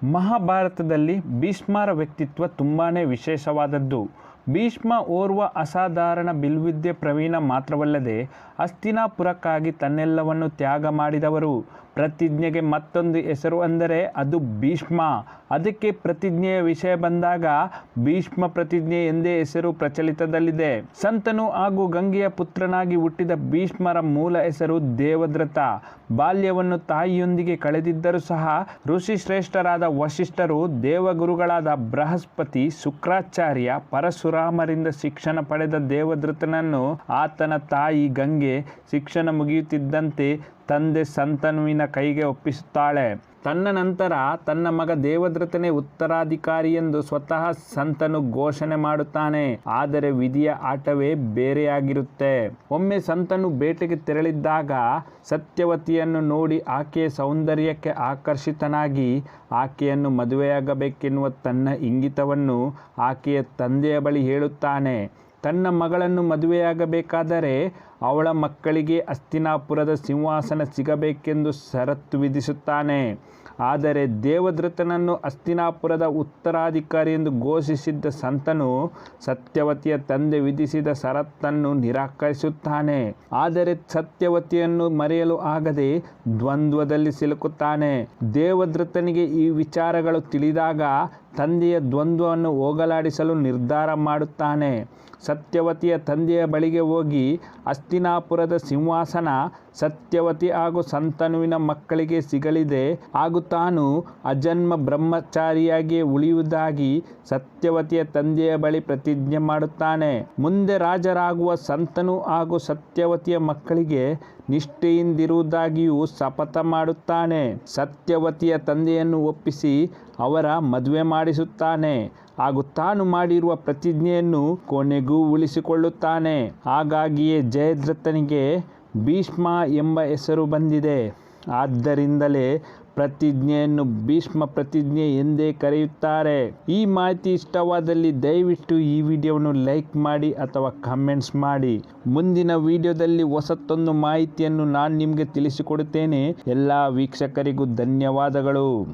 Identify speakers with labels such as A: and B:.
A: ಮಹಾಭಾರತದಲ್ಲಿ ಭೀಷ್ಮರ ವ್ಯಕ್ತಿತ್ವ ತುಂಬಾನೇ ವಿಶೇಷವಾದದ್ದು. ಭೀಷ್ಮ ಓರ್ವ ಅಸಾಧಾರಣ ಬಿಲ್ವಿದ್ಯೆ ಪ್ರವೀಣ ಮಾತ್ರವಲ್ಲದೆ ಹಸ್ತಿನಾಪುರಕ್ಕಾಗಿ ತನ್ನೆಲ್ಲವನ್ನು ತ್ಯಾಗ ಮಾಡಿದವರು. ಪ್ರತಿಜ್ಞೆಗೆ ಮತ್ತೊಂದು ಹೆಸರು ಅಂದರೆ ಅದು ಭೀಷ್ಮ. ಅದಕ್ಕೆ ಪ್ರತಿಜ್ಞೆಯ ವಿಷಯ ಬಂದಾಗ ಭೀಷ್ಮ ಪ್ರತಿಜ್ಞೆ ಎಂದೇ ಹೆಸರು ಪ್ರಚಲಿತದಲ್ಲಿದೆ. ಸಂತನು ಹಾಗೂ ಗಂಗೆಯ ಪುತ್ರನಾಗಿ ಹುಟ್ಟಿದ ಭೀಷ್ಮರ ಮೂಲ ಹೆಸರು ದೇವದ್ರಥ. ಬಾಲ್ಯವನ್ನು ತಾಯಿಯೊಂದಿಗೆ ಕಳೆದಿದ್ದರೂ ಸಹ ಋಷಿ ಶ್ರೇಷ್ಠರಾದ ವಸಿಷ್ಠರು, ದೇವಗುರುಗಳಾದ ಬೃಹಸ್ಪತಿ, ಶುಕ್ರಾಚಾರ್ಯ, ಪರಶುರಾಮರಿಂದ ಶಿಕ್ಷಣ ಪಡೆದ ದೇವದ್ರಥನನ್ನು ಆತನ ತಾಯಿ ಗಂಗೆ ಶಿಕ್ಷಣ ಮುಗಿಯುತ್ತಿದ್ದಂತೆ ತಂದೆ ಸಂತನುವಿನ ಕೈಗೆ ಒಪ್ಪಿಸುತ್ತಾಳೆ. ತನ್ನ ನಂತರ ತನ್ನ ಮಗ ದೇವದ್ರಥನೇ ಉತ್ತರಾಧಿಕಾರಿ ಎಂದು ಸ್ವತಃ ಸಂತನು ಘೋಷಣೆ ಮಾಡುತ್ತಾನೆ. ಆದರೆ ವಿಧಿಯ ಆಟವೇ ಬೇರೆಯಾಗಿರುತ್ತೆ. ಒಮ್ಮೆ ಸಂತನು ಬೇಟೆಗೆ ತೆರಳಿದ್ದಾಗ ಸತ್ಯವತಿಯನ್ನು ನೋಡಿ ಆಕೆಯ ಸೌಂದರ್ಯಕ್ಕೆ ಆಕರ್ಷಿತನಾಗಿ ಆಕೆಯನ್ನು ಮದುವೆಯಾಗಬೇಕೆನ್ನುವ ತನ್ನ ಇಂಗಿತವನ್ನು ಆಕೆಯ ತಂದೆಯ ಬಳಿ ಹೇಳುತ್ತಾನೆ. ತನ್ನ ಮಗಳನ್ನು ಮದುವೆಯಾಗಬೇಕಾದರೆ ಅವಳ ಮಕ್ಕಳಿಗೆ ಹಸ್ತಿನಾಪುರದ ಸಿಂಹಾಸನ ಸಿಗಬೇಕೆಂದು ಷರತ್ತು ವಿಧಿಸುತ್ತಾನೆ. ಆದರೆ ದೇವದ್ರಥನನ್ನು ಹಸ್ತಿನಾಪುರದ ಉತ್ತರಾಧಿಕಾರಿ ಎಂದು ಘೋಷಿಸಿದ್ದ ಸಂತನು ಸತ್ಯವತಿಯ ತಂದೆ ವಿಧಿಸಿದ ಷರತ್ತನ್ನು ನಿರಾಕರಿಸುತ್ತಾನೆ. ಆದರೆ ಸತ್ಯವತಿಯನ್ನು ಮರೆಯಲು ಆಗದೆ ದ್ವಂದ್ವದಲ್ಲಿ ಸಿಲುಕುತ್ತಾನೆ. ದೇವದ್ರಥನಿಗೆ ಈ ವಿಚಾರಗಳು ತಿಳಿದಾಗ ತಂದೆಯ ದ್ವಂದ್ವವನ್ನು ಹೋಗಲಾಡಿಸಲು ನಿರ್ಧಾರ ಮಾಡುತ್ತಾನೆ. ಸತ್ಯವತಿಯ ತಂದೆಯ ಬಳಿಗೆ ಹೋಗಿ ಹಸ್ತಿನಾಪುರದ ಸಿಂಹಾಸನ ಸತ್ಯವತಿ ಹಾಗೂ ಸಂತನುವಿನ ಮಕ್ಕಳಿಗೆ ಸಿಗಲಿದೆ ಹಾಗೂ ತಾನು ಅಜನ್ಮ ಬ್ರಹ್ಮಚಾರಿಯಾಗಿಯೇ ಉಳಿಯುವುದಾಗಿ ಸತ್ಯವತಿಯ ತಂದೆಯ ಬಳಿ ಪ್ರತಿಜ್ಞೆ ಮಾಡುತ್ತಾನೆ. ಮುಂದೆ ರಾಜರಾಗುವ ಸಂತನು ಹಾಗೂ ಸತ್ಯವತಿಯ ಮಕ್ಕಳಿಗೆ ನಿಷ್ಠೆಯಿಂದಿರುವುದಾಗಿಯೂ ಶಪಥ ಮಾಡುತ್ತಾನೆ. ಸತ್ಯವತಿಯ ತಂದೆಯನ್ನು ಒಪ್ಪಿಸಿ ಅವರ ಮದುವೆ ಮಾಡಿಸುತ್ತಾನೆ ಹಾಗೂ ತಾನು ಮಾಡಿರುವ ಪ್ರತಿಜ್ಞೆಯನ್ನು ಕೊನೆಗೂ ಉಳಿಸಿಕೊಳ್ಳುತ್ತಾನೆ. ಹಾಗಾಗಿಯೇ ಜಯದ್ರಥನಿಗೆ ಭೀಷ್ಮ ಎಂಬ ಹೆಸರು ಬಂದಿದೆ. ಆದ್ದರಿಂದಲೇ ಪ್ರತಿಜ್ಞೆಯನ್ನು ಭೀಷ್ಮ ಪ್ರತಿಜ್ಞೆ ಎಂದೇ ಕರೆಯುತ್ತಾರೆ. ಈ ಮಾಹಿತಿ ಇಷ್ಟವಾದಲ್ಲಿ ದಯವಿಟ್ಟು ಈ ವಿಡಿಯೋವನ್ನು ಲೈಕ್ ಮಾಡಿ ಅಥವಾ ಕಮೆಂಟ್ಸ್ ಮಾಡಿ. ಮುಂದಿನ ವಿಡಿಯೋದಲ್ಲಿ ಹೊಸತೊಂದು ಮಾಹಿತಿಯನ್ನು ನಾನು ನಿಮಗೆ ತಿಳಿಸಿಕೊಡುತ್ತೇನೆ. ಎಲ್ಲ ವೀಕ್ಷಕರಿಗೂ ಧನ್ಯವಾದಗಳು.